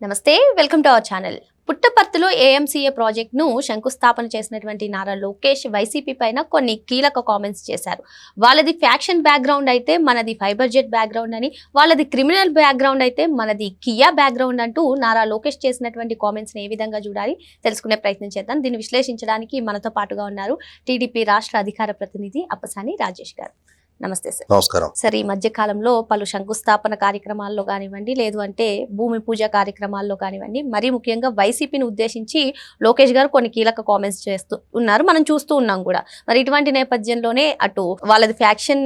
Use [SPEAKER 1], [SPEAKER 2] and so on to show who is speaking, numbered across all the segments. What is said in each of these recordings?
[SPEAKER 1] నమస్తే welcome to our channel. పుట్టపర్తిలో AMCA ప్రాజెక్ట్ను శంకుస్థాపన చేసినటువంటి నారా లోకేష్ వైసీపీ పైన కొన్ని కీలక కామెంట్స్ చేశారు. వాళ్ళది ఫ్యాక్షన్ బ్యాక్గ్రౌండ్ అయితే మనది ఫైబర్ జెట్ బ్యాక్గ్రౌండ్ అని, వాళ్ళది క్రిమినల్ బ్యాక్గ్రౌండ్ అయితే మనది కియా బ్యాక్గ్రౌండ్ అంటూ నారా లోకేష్ చేసినటువంటి కామెంట్స్ని ఏ విధంగా చూడాలి తెలుసుకునే ప్రయత్నం చేద్దాం. దీన్ని విశ్లేషించడానికి మనతో పాటుగా ఉన్నారు టీడీపీ రాష్ట్ర అధికార ప్రతినిధి అప్పసాని రాజేష్ గారు. నమస్తే సార్.
[SPEAKER 2] నమస్కారం
[SPEAKER 1] సార్, ఈ మధ్య కాలంలో పలు శంకుస్థాపన కార్యక్రమాల్లో కానివ్వండి, లేదు అంటే భూమి పూజ కార్యక్రమాల్లో కానివ్వండి, మరీ ముఖ్యంగా వైసీపీని ఉద్దేశించి లోకేష్ గారు కొన్ని కీలక కామెంట్స్ చేస్తూ ఉన్నారు, మనం చూస్తూ ఉన్నాం కూడా. మరి ఇటువంటి నేపథ్యంలోనే అటు వాళ్ళది ఫ్యాక్షన్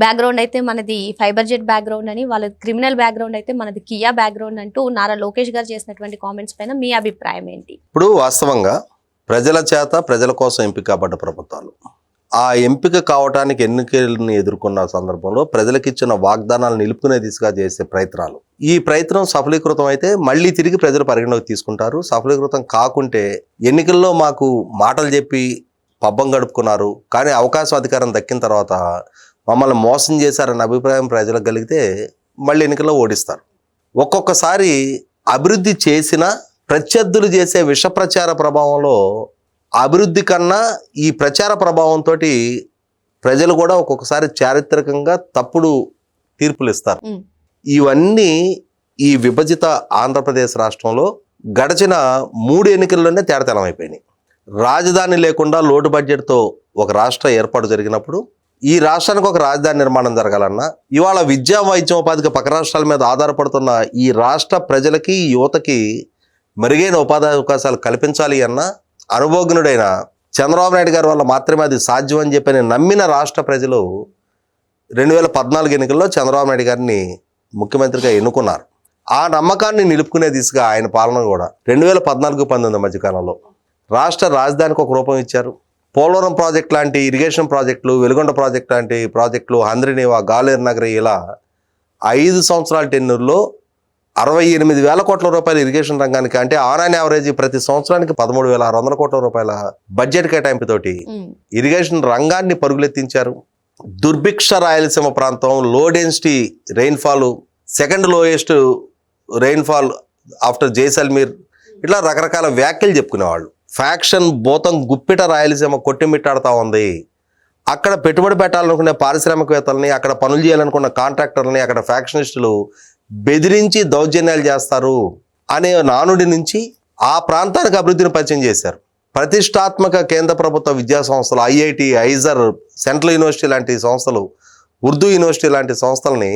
[SPEAKER 1] బ్యాక్గ్రౌండ్ అయితే మనది ఫైబర్ జెట్ బ్యాక్గ్రౌండ్ అని, వాళ్ళది క్రిమినల్ బ్యాక్గ్రౌండ్ అయితే మనది కియా బ్యాక్గ్రౌండ్ అంటూ నారా లోకేష్ గారు చేసినటువంటి కామెంట్స్ పైన మీ అభిప్రాయం ఏంటి?
[SPEAKER 2] ఇప్పుడు వాస్తవంగా ప్రజల చేత ప్రజల కోసం ఎంపిక కాబడ్డ ప్రభుత్వాలు ఆ ఎంపిక కావటానికి ఎన్నికలను ఎదుర్కొన్న సందర్భంలో ప్రజలకు ఇచ్చిన వాగ్దానాలు నిలుపుకునే దిశగా చేసే ప్రయత్నాలు, ఈ ప్రయత్నం సఫలీకృతం అయితే మళ్ళీ తిరిగి ప్రజలు పరిగణలోకి తీసుకుంటారు. సఫలీకృతం కాకుంటే ఎన్నికల్లో మాకు మాటలు చెప్పి పబ్బం గడుపుకున్నారు కానీ అవకాశం అధికారం దక్కిన తర్వాత మమ్మల్ని మోసం చేశారన్న అభిప్రాయం ప్రజలకు కలిగితే మళ్ళీ ఎన్నికల్లో ఓడిస్తారు. ఒక్కొక్కసారి అభివృద్ధి చేసిన ప్రత్యర్థులు చేసే విష ప్రచార ప్రభావంలో అభివృద్ధి కన్నా ఈ ప్రచార ప్రభావంతో ప్రజలు కూడా ఒక్కొక్కసారి చారిత్రకంగా తప్పుడు తీర్పులు ఇస్తారు. ఇవన్నీ ఈ విభజిత ఆంధ్రప్రదేశ్ రాష్ట్రంలో గడిచిన 3 ఎన్నికల్లోనే తేడతెల్లమైపోయినాయి. రాజధాని లేకుండా లోటు బడ్జెట్తో ఒక రాష్ట్ర ఏర్పాటు జరిగినప్పుడు ఈ రాష్ట్రానికి ఒక రాజధాని నిర్మాణం జరగాలన్నా, ఇవాళ విద్యా వైద్యం ఉపాధికి పక్క రాష్ట్రాల మీద ఆధారపడుతున్న ఈ రాష్ట్ర ప్రజలకి యువతకి మెరుగైన ఉపాధి అవకాశాలు కల్పించాలి అన్నా అనుభవజ్ఞుడైన చంద్రబాబు నాయుడు గారి వల్ల మాత్రమే అది సాధ్యం అని చెప్పి నమ్మిన రాష్ట్ర ప్రజలు 2014 ఎన్నికల్లో చంద్రబాబు నాయుడు గారిని ముఖ్యమంత్రిగా ఎన్నుకున్నారు. ఆ నమ్మకాన్ని నిలుపుకునే దిశగా ఆయన పాలన కూడా 2014-19 మధ్యకాలంలో రాష్ట్ర రాజధానికి ఒక రూపం ఇచ్చారు. పోలవరం ప్రాజెక్ట్ లాంటి ఇరిగేషన్ ప్రాజెక్టులు, వెలుగొండ ప్రాజెక్ట్ లాంటి ప్రాజెక్టులు, హంద్రినీవా, గాలేరు నగరి, ఇలా 5 సంవత్సరాల టెన్యూర్లో 68,000 కోట్ల రూపాయలు ఇరిగేషన్ రంగానికి, అంటే ఆన్ అండ్ యావరేజ్ ప్రతి సంవత్సరానికి 13,600 కోట్ల రూపాయల బడ్జెట్ కేటాయింపుతోటి ఇరిగేషన్ రంగాన్ని పరుగులెత్తించారు. దుర్భిక్ష రాయలసీమ ప్రాంతం, low density rainfall, second lowest rainfall after Jaisalmer, ఇట్లా రకరకాల వ్యాఖ్యలు చెప్పుకునేవాళ్ళు. ఫ్యాక్షన్ భూతం గుప్పిట రాయలసీమ కొట్టిమిట్టాడుతూ ఉంది. అక్కడ పెట్టుబడి పెట్టాలనుకునే పారిశ్రామికవేత్తలని, అక్కడ పనులు చేయాలనుకున్న కాంట్రాక్టర్లని అక్కడ ఫ్యాక్షనిస్టులు బెదిరించి దౌర్జన్యాలు చేస్తారు అనే నానుడి నుంచి ఆ ప్రాంతానికి అభివృద్ధిని పరిచయం చేశారు. ప్రతిష్టాత్మక కేంద్ర ప్రభుత్వ విద్యా సంస్థలు, ఐఐటి, ఐజర్, సెంట్రల్ యూనివర్సిటీ లాంటి సంస్థలు, ఉర్దూ యూనివర్సిటీ లాంటి సంస్థలని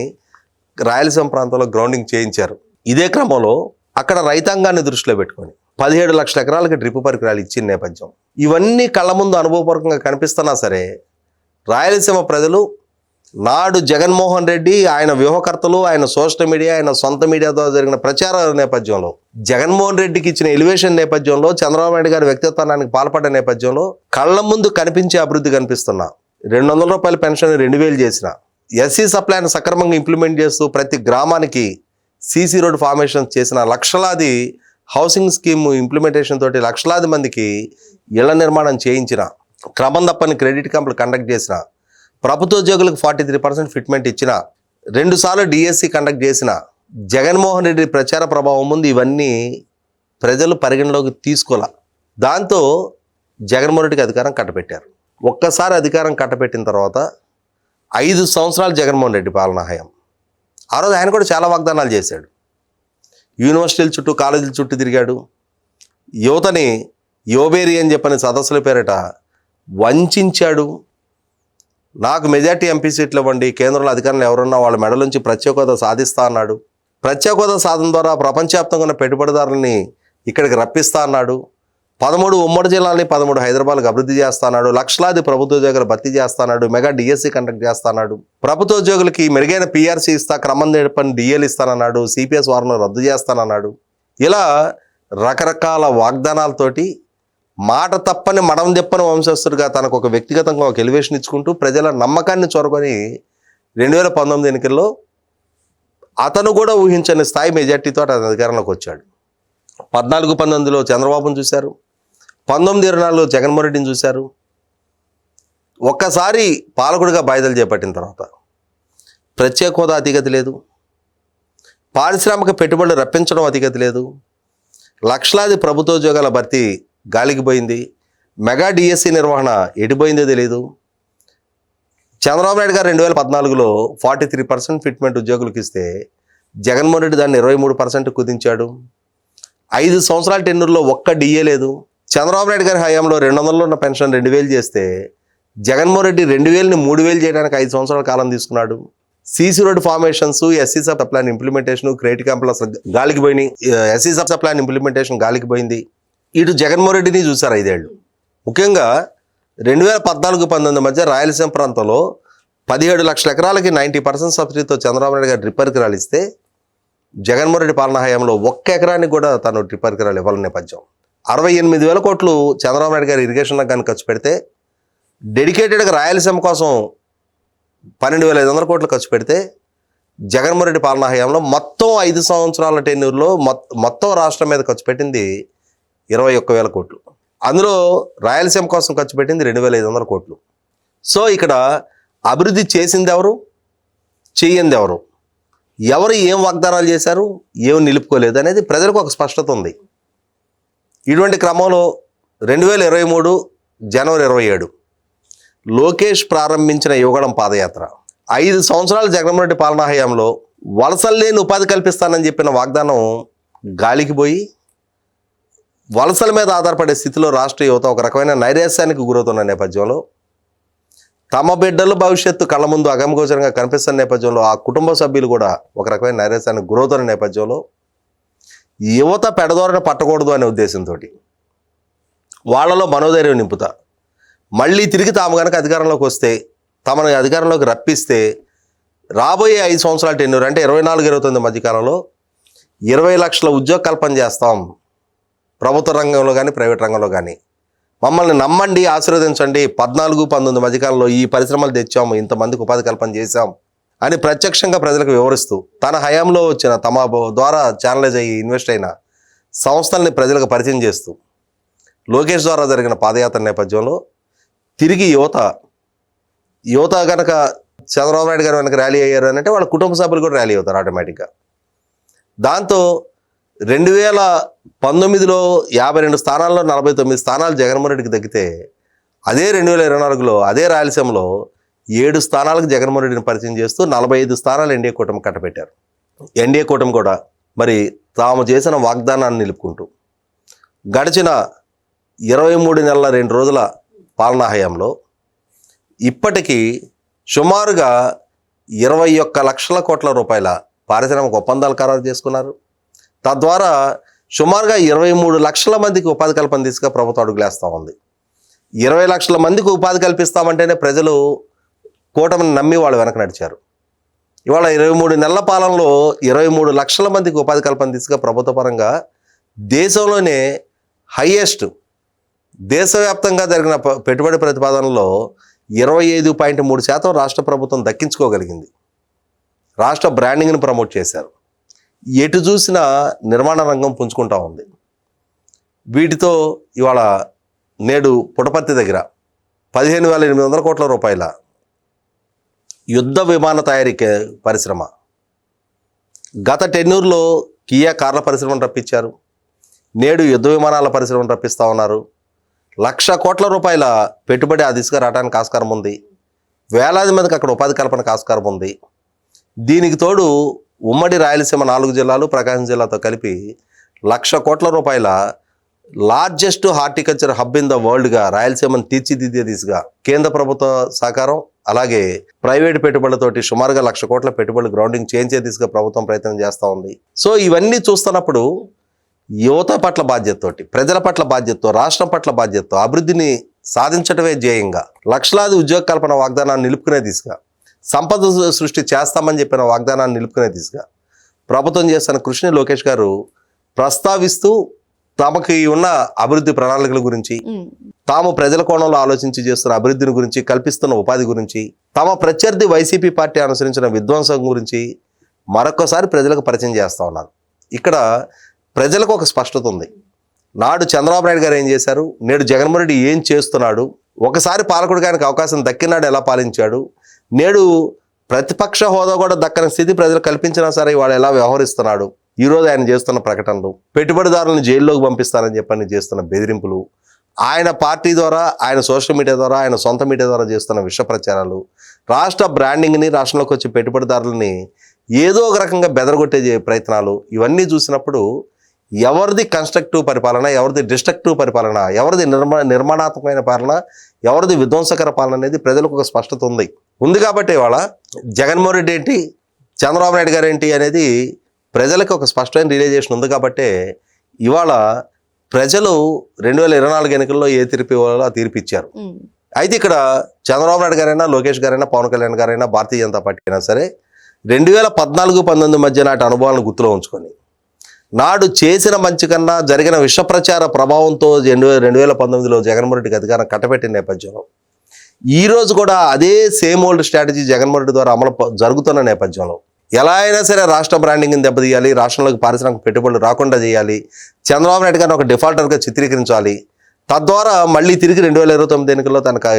[SPEAKER 2] రాయలసీమ ప్రాంతంలో గ్రౌండింగ్ చేయించారు. ఇదే క్రమంలో అక్కడ రైతాంగాన్ని దృష్టిలో పెట్టుకొని 17 లక్షల ఎకరాలకి డ్రిప్ పరికరాలు ఇచ్చిన నేపథ్యం, ఇవన్నీ కళ్ళ ముందు అనుభవపూర్వకంగా కనిపిస్తున్నా సరే రాయలసీమ ప్రజలు నాడు జగన్మోహన్ రెడ్డి, ఆయన వ్యూహకర్తలు, ఆయన సోషల్ మీడియా, ఆయన సొంత మీడియాతో జరిగిన ప్రచార నేపథ్యంలో, జగన్మోహన్ రెడ్డికి ఇచ్చిన ఎలివేషన్ నేపథ్యంలో, చంద్రబాబు నాయుడు గారి వ్యక్తిత్వానికి పాల్పడ్డ నేపథ్యంలో కళ్ళ ముందు కనిపించే అభివృద్ధి కనిపిస్తున్నా, 200 రూపాయల పెన్షన్ 2,000 చేసిన, ఎస్సీ సప్లైని సక్రమంగా ఇంప్లిమెంట్ చేస్తూ ప్రతి గ్రామానికి సీసీ రోడ్ ఫార్మేషన్ చేసిన, లక్షలాది హౌసింగ్ స్కీమ్ ఇంప్లిమెంటేషన్ తోటి లక్షలాది మందికి ఇళ్ల నిర్మాణం చేయించిన, క్రమం తప్పని క్రెడిట్ క్యాంపులు కండక్ట్ చేసిన, ప్రభుత్వ ఉద్యోగులకు 43% ఫిట్మెంట్ ఇచ్చిన, 2 సార్లు డిఎస్సి కండక్ట్ చేసిన జగన్మోహన్ రెడ్డి ప్రచార ప్రభావం ముందు ఇవన్నీ ప్రజలు పరిగణలోకి తీసుకోలే. దాంతో జగన్మోహన్ రెడ్డికి అధికారం కట్టబెట్టారు. ఒక్కసారి అధికారం కట్టబెట్టిన తర్వాత 5 సంవత్సరాలు జగన్మోహన్ రెడ్డి పాలనా హయాం. ఆ రోజు ఆయన కూడా చాలా వాగ్దానాలు చేశాడు. యూనివర్సిటీల చుట్టూ, కాలేజీల చుట్టూ తిరిగాడు. యువతని యువబేరి అని చెప్పని సదస్సుల పేరిట వంచాడు. నాకు మెజార్టీ ఎంపీ సీట్లు ఇవ్వండి, కేంద్రంలో అధికారులు ఎవరున్నా వాళ్ళ మెడల నుంచి ప్రత్యేక హోదా సాధిస్తా అన్నాడు. ప్రత్యేక హోదా సాధన ద్వారా ప్రపంచవ్యాప్తంగా ఉన్న పెట్టుబడిదారులని ఇక్కడికి రప్పిస్తా అన్నాడు. 13 ఉమ్మడి జిల్లాలని 13 హైదరాబాద్కి అభివృద్ధి చేస్తా అన్నాడు. లక్షలాది ప్రభుత్వ ఉద్యోగులు భర్తీ చేస్తాడు. మెగా డిఎస్సి కండక్ట్ చేస్తాడు. ప్రభుత్వ ఉద్యోగులకి మెరుగైన పిఆర్సీ ఇస్తా, క్రమం నేర్పని డిఎల్ ఇస్తానన్నాడు. సిపిఎస్ వారిని రద్దు చేస్తానన్నాడు. ఇలా రకరకాల వాగ్దానాలతోటి మాట తప్పని మడం తెప్పని వంశస్థుడిగా తనకు ఒక వ్యక్తిగతంగా ఒక ఎలివేషన్ ఇచ్చుకుంటూ ప్రజల నమ్మకాన్ని చొరకొని 2019 ఎన్నికల్లో అతను కూడా ఊహించని స్థాయి మెజార్టీతో అతని అధికారంలోకి వచ్చాడు. 14-19లో చంద్రబాబును చూశారు, 19-24లో జగన్మోహన్ రెడ్డిని చూశారు. ఒక్కసారి పాలకుడిగా బాధ్యతలు చేపట్టిన తర్వాత ప్రత్యేక హోదా అతిగతి లేదు, పారిశ్రామిక పెట్టుబడులు రప్పించడం అతిగతి లేదు, లక్షలాది ప్రభుత్వోద్యోగాల భర్తీ గాలికి పోయింది, మెగా డిఎస్సి నిర్వహణ ఎడిపోయిందో తెలియదు. చంద్రబాబు నాయుడు గారు 2014లో 43% ఫిట్మెంట్ ఉద్యోగులకు ఇస్తే జగన్మోహన్ రెడ్డి దాన్ని 23% కుదించాడు. 5 సంవత్సరాల టెన్యూర్లో ఒక్క డిఏ లేదు. చంద్రబాబు నాయుడు గారి హయాంలో 200లో ఉన్న పెన్షన్ 2000 చేస్తే జగన్మోహన్ రెడ్డి 2000ని 3000 చేయడానికి 5 సంవత్సరాల కాలం తీసుకున్నాడు. CC road formations, SC sub plan implementation, creative క్యాంపుల గాలికి పోయినాయి. ఎస్సీ సబ్ ప్లాన్ ఇంప్లిమెంటేషన్ గాలికి పోయింది. ఇటు జగన్మోహన్ రెడ్డిని చూశారు 5 ఏళ్ళు. ముఖ్యంగా 2014-19 మధ్య రాయలసీమ ప్రాంతంలో 17 లక్షల ఎకరాలకి 90% సబ్సిడీతో చంద్రబాబు నాయుడు గారు డ్రిప్ పరికరాలు ఇస్తే జగన్మోహన్ రెడ్డి పాలనా హయాంలో ఒక్క ఎకరానికి కూడా తను డ్రిప్ పరికరాలు ఇవ్వాలనే నేపథ్యం. 68,000 కోట్లు చంద్రబాబు నాయుడు గారు ఇరిగేషన్ రంగానికి ఖర్చు పెడితే, డెడికేటెడ్గా రాయలసీమ కోసం 12,500 కోట్లు ఖర్చు పెడితే జగన్మోహన్ రెడ్డి పాలనా హయాంలో మొత్తం 5 సంవత్సరాల టెన్యూర్లో మొత్తం రాష్ట్రం మీద ఖర్చు పెట్టింది 21,000 కోట్లు. అందులో రాయలసీమ కోసం ఖర్చు పెట్టింది 2,500 కోట్లు. సో ఇక్కడ అభివృద్ధి చేసింది ఎవరు, చెయ్యింది ఎవరు, ఎవరు ఏం వాగ్దానాలు చేశారు, ఏం నిలుపుకోలేదు అనేది ప్రజలకు ఒక స్పష్టత ఉంది. ఇటువంటి క్రమంలో 2023 జనవరి 27 లోకేష్ ప్రారంభించిన యువగళం పాదయాత్ర 5 సంవత్సరాల జగన్మోహన్ రెడ్డి పాలనా హయాంలో వలసలు లేని ఉపాధి కల్పిస్తానని చెప్పిన వాగ్దానం గాలికి పోయి వలసల మీద ఆధారపడే స్థితిలో రాష్ట్ర యువత ఒక రకమైన నైరాశ్యానికి గురవుతున్న నేపథ్యంలో, తమ బిడ్డల భవిష్యత్తు కళ్ళ ముందు అగమగోచరంగా కనిపిస్తున్న నేపథ్యంలో ఆ కుటుంబ సభ్యులు కూడా ఒక రకమైన నైరాశ్యానికి గురవుతున్న నేపథ్యంలో యువత పెడదోరని పట్టకూడదు అనే ఉద్దేశంతో వాళ్ళలో మనోధైర్యం నింపుతా మళ్ళీ తిరిగి తాము కనుక అధికారంలోకి వస్తే, తమను అధికారంలోకి రప్పిస్తే రాబోయే 5 సంవత్సరాల టెన్యూర్ అంటే 24-29 మధ్యకాలంలో 20 లక్షల ఉద్యోగ కల్పన చేస్తాం. ప్రభుత్వ రంగంలో కానీ ప్రైవేట్ రంగంలో కానీ మమ్మల్ని నమ్మండి, ఆశీర్వదించండి. 14-19 మధ్యకాలంలో ఈ పరిశ్రమలు తెచ్చాము, ఇంతమందికి ఉపాధి కల్పన చేశాం అని ప్రత్యక్షంగా ప్రజలకు వివరిస్తూ తన హయాంలో వచ్చిన తమ ద్వారా ఛానలైజ్ అయ్యి ఇన్వెస్ట్ అయిన సంస్థల్ని ప్రజలకు పరిచయం చేస్తూ లోకేష్ ద్వారా జరిగిన పాదయాత్ర నేపథ్యంలో తిరిగి యువత కనుక చంద్రబాబు నాయుడు గారు వెనక ర్యాలీ అయ్యారు అని అంటే వాళ్ళ కుటుంబ సభ్యులు కూడా ర్యాలీ అవుతారు ఆటోమేటిక్గా. దాంతో 2019లో 52 స్థానాల్లో 49 స్థానాలు జగన్మోహన్ రెడ్డికి తగ్గితే, అదే 2024లో అదే రాయలసీమలో 7 స్థానాలకు జగన్మోహన్ రెడ్డిని పరిచయం చేస్తూ 45 స్థానాలు ఎన్డీఏ కూటమి కట్టబెట్టారు. ఎన్డీఏ కూటమి కూడా మరి తాము చేసిన వాగ్దానాన్ని నిలుపుకుంటూ గడిచిన 23 నెలల 2 రోజుల పాలనా హయాంలో ఇప్పటికీ సుమారుగా 21 లక్షల కోట్ల రూపాయల పారిశ్రామిక ఒప్పందాలు ఖరారు చేసుకున్నారు. తద్వారా సుమారుగా 23 లక్షల మందికి ఉపాధి కల్పన దిశగా ప్రభుత్వం అడుగులేస్తూ ఉంది. 20 లక్షల మందికి ఉపాధి కల్పిస్తామంటేనే ప్రజలు కూటమిని నమ్మి వాళ్ళు వెనక నడిచారు. ఇవాళ 23 నెలల పాలనలో 23 లక్షల మందికి ఉపాధి కల్పన దిశగా ప్రభుత్వ పరంగా దేశంలోనే హైయెస్ట్, దేశవ్యాప్తంగా జరిగిన పెట్టుబడి ప్రతిపాదనలో 25.3% రాష్ట్ర ప్రభుత్వం దక్కించుకోగలిగింది. రాష్ట్ర బ్రాండింగ్ని ప్రమోట్ చేశారు. ఎటు చూసినా నిర్మాణ రంగం పుంజుకుంటా ఉంది. వీటితో ఇవాళ నేడు పుట్టపర్తి దగ్గర 15,800 కోట్ల రూపాయల యుద్ధ విమాన తయారీ పరిశ్రమ, గత టెన్యూర్లో కియా కార్ల పరిశ్రమను రప్పించారు. నేడు యుద్ధ విమానాల పరిశ్రమను రప్పిస్తూ ఉన్నారు. 1,00,000 కోట్ల రూపాయల పెట్టుబడి ఆ దిశగా రావడానికి ఆస్కారం ఉంది. వేలాది మందికి అక్కడ ఉపాధి కల్పనకు ఆస్కారం ఉంది. దీనికి తోడు ఉమ్మడి రాయలసీమ 4 జిల్లాలు, ప్రకాశం జిల్లాతో కలిపి 1,00,000 కోట్ల రూపాయల largest horticulture hub in the వరల్డ్గా రాయలసీమను తీర్చిదిద్దే దిశగా కేంద్ర ప్రభుత్వ సహకారం, అలాగే ప్రైవేటు పెట్టుబడులతోటి సుమారుగా 1,00,000 కోట్ల పెట్టుబడులు గ్రౌండింగ్ చేయించే దిశగా ప్రభుత్వం ప్రయత్నం చేస్తూ ఉంది. సో ఇవన్నీ చూస్తున్నప్పుడు యువత పట్ల బాధ్యతతోటి, ప్రజల పట్ల బాధ్యతతో, రాష్ట్రం పట్ల బాధ్యతతో అభివృద్ధిని సాధించడమే ధ్యేయంగా లక్షలాది ఉద్యోగ కల్పన వాగ్దానాన్ని నిలుపుకునే దిశగా, సంపద సృష్టి చేస్తామని చెప్పిన వాగ్దానాన్ని నిలుపుకునే దిశగా ప్రభుత్వం చేస్తున్న కృషిని లోకేష్ గారు ప్రస్తావిస్తూ తమకి ఉన్న అభివృద్ధి ప్రణాళికల గురించి, తాము ప్రజల కోణంలో ఆలోచించి చేస్తున్న అభివృద్ధిని గురించి, కల్పిస్తున్న ఉపాధి గురించి, తమ ప్రత్యర్థి వైసీపీ పార్టీ అనుసరించిన విధ్వంసం గురించి మరొకసారి ప్రజలకు పరిచయం చేస్తూ ఉన్నారు. ఇక్కడ ప్రజలకు ఒక స్పష్టత ఉంది. నాడు చంద్రబాబు నాయుడు గారు ఏం చేశారు, నేడు జగన్మోహన్ రెడ్డి ఏం చేస్తున్నాడు, ఒకసారి పాలకుడికి ఆయనకు అవకాశం దక్కినాడు ఎలా పాలించాడు, నేడు ప్రతిపక్ష హోదా కూడా దక్కని స్థితి ప్రజలు కల్పించినా సరే ఇవాళ ఎలా వ్యవహరిస్తున్నాడు, ఈరోజు ఆయన చేస్తున్న ప్రకటనలు, పెట్టుబడిదారులను జైల్లోకి పంపిస్తానని చెప్పని చేస్తున్న బెదిరింపులు, ఆయన పార్టీ ద్వారా, ఆయన సోషల్ మీడియా ద్వారా, ఆయన సొంత మీడియా ద్వారా చేస్తున్న విష ప్రచారాలు, రాష్ట్ర బ్రాండింగ్ని, రాష్ట్రంలోకి వచ్చే పెట్టుబడిదారులని ఏదో ఒక రకంగా బెదరగొట్టే ప్రయత్నాలు, ఇవన్నీ చూసినప్పుడు ఎవరిది కన్స్ట్రక్టివ్ పరిపాలన, ఎవరిది డిస్ట్రక్టివ్ పరిపాలన, ఎవరిది నిర్మాణాత్మకమైన పాలన, ఎవరిది విధ్వంసకర పాలన అనేది ప్రజలకు ఒక స్పష్టత ఉంది కాబట్టి ఇవాళ జగన్మోహన్ రెడ్డి ఏంటి, చంద్రబాబు నాయుడు గారు ఏంటి అనేది ప్రజలకు ఒక స్పష్టమైన రియలైజేషన్ ఉంది కాబట్టి ఇవాళ ప్రజలు 2024 ఎన్నికల్లో ఏ తీర్పు ఇవ్వాలో ఆ తీర్పు ఇచ్చారు. అయితే ఇక్కడ చంద్రబాబు నాయుడు గారైనా, లోకేష్ గారైనా, పవన్ కళ్యాణ్ గారైనా, భారతీయ జనతా పార్టీ అయినా సరే 2014-19 మధ్య నాటి అనుభవాలను గుర్తులో ఉంచుకొని నాడు చేసిన మంచి కన్నా జరిగిన విష ప్రచార ప్రభావంతో 2019లో జగన్మోహన్ రెడ్డికి అధికారం కట్టబెట్టిన నేపథ్యంలో ఈరోజు కూడా అదే same old strategy Jaganmohan Reddy ద్వారా అమలు జరుగుతున్న నేపథ్యంలో ఎలా అయినా సరే రాష్ట్ర బ్రాండింగ్ని దెబ్బతీయాలి, రాష్ట్రంలోకి పారిశ్రామిక పెట్టుబడులు రాకుండా చేయాలి, చంద్రబాబు నాయుడు గారిని ఒక డిఫాల్టర్గా చిత్రీకరించాలి, తద్వారా మళ్ళీ తిరిగి 2029 ఎన్నికల్లో తనకు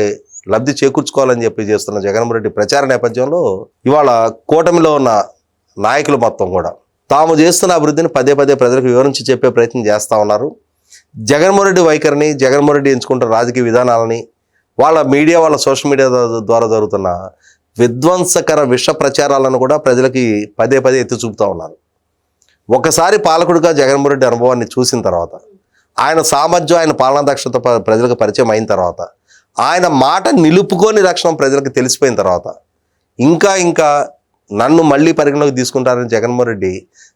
[SPEAKER 2] లబ్ధి చేకూర్చుకోవాలని చెప్పి చేస్తున్న జగన్మోహన్ రెడ్డి ప్రచార నేపథ్యంలో ఇవాళ కూటమిలో ఉన్న నాయకులు మొత్తం కూడా తాము చేస్తున్న అభివృద్ధిని పదే పదే ప్రజలకు వివరించి చెప్పే ప్రయత్నం చేస్తూ ఉన్నారు. జగన్మోహన్ రెడ్డి వైఖరిని, జగన్మోహన్ రెడ్డి ఎంచుకుంటున్న రాజకీయ విధానాలని, వాళ్ళ మీడియా, వాళ్ళ సోషల్ మీడియా ద్వారా జరుగుతున్న విధ్వంసకర విష ప్రచారాలను కూడా ప్రజలకి పదే పదే ఎత్తి చూపుతూ ఉన్నారు. ఒకసారి పాలకుడిగా జగన్మోహన్ రెడ్డి అనుభవాన్ని చూసిన తర్వాత, ఆయన సామర్థ్యం, ఆయన పాలనా దక్షత ప్రజలకు పరిచయం అయిన తర్వాత, ఆయన మాట నిలుపుకొని రక్షణ ప్రజలకు తెలిసిపోయిన తర్వాత ఇంకా నన్ను మళ్ళీ పరిగణలోకి తీసుకుంటారని జగన్మోహన్ రెడ్డి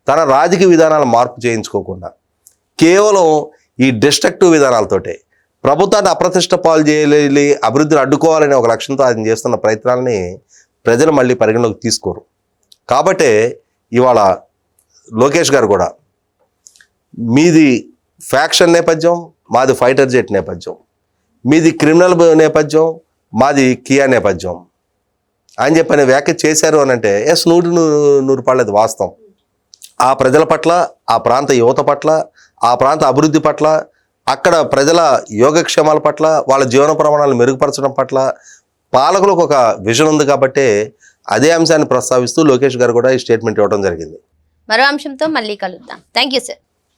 [SPEAKER 2] తన రాజకీయ విధానాలు మార్పు చేయించుకోకుండా కేవలం ఈ డిస్ట్రక్టివ్ విధానాలతోటే ప్రభుత్వాన్ని అప్రతిష్ట పాలు చేయాలి, అభివృద్ధిని అడ్డుకోవాలనే ఒక లక్ష్యంతో ఆయన చేస్తున్న ప్రయత్నాలని ప్రజలు మళ్ళీ పరిగణలోకి తీసుకోరు. కాబట్టే ఇవాళ లోకేష్ గారు కూడా మీది ఫ్యాక్షన్ నేపథ్యం, మాది ఫైటర్ జెట్ నేపథ్యం, మీది క్రిమినల్ నేపథ్యం, మాది కియా నేపథ్యం అని చెప్పని వ్యాఖ్య చేశారు అని అంటే ఎస్ 100% వాస్తవం. ఆ ప్రజల పట్ల, ఆ ప్రాంత యువత పట్ల, ఆ ప్రాంత అభివృద్ధి పట్ల, అక్కడ ప్రజల యోగక్షేమాల పట్ల, వాళ్ళ జీవన ప్రమాణాలు మెరుగుపరచడం పట్ల పాలకులకు ఒక విజన్ ఉంది కాబట్టి అదే అంశాన్ని ప్రస్తావిస్తూ లోకేష్ గారు కూడా ఈ స్టేట్మెంట్ ఇవ్వడం జరిగింది.
[SPEAKER 1] మరో అంశంతో మళ్ళీ కలుద్దాం. Thank you sir.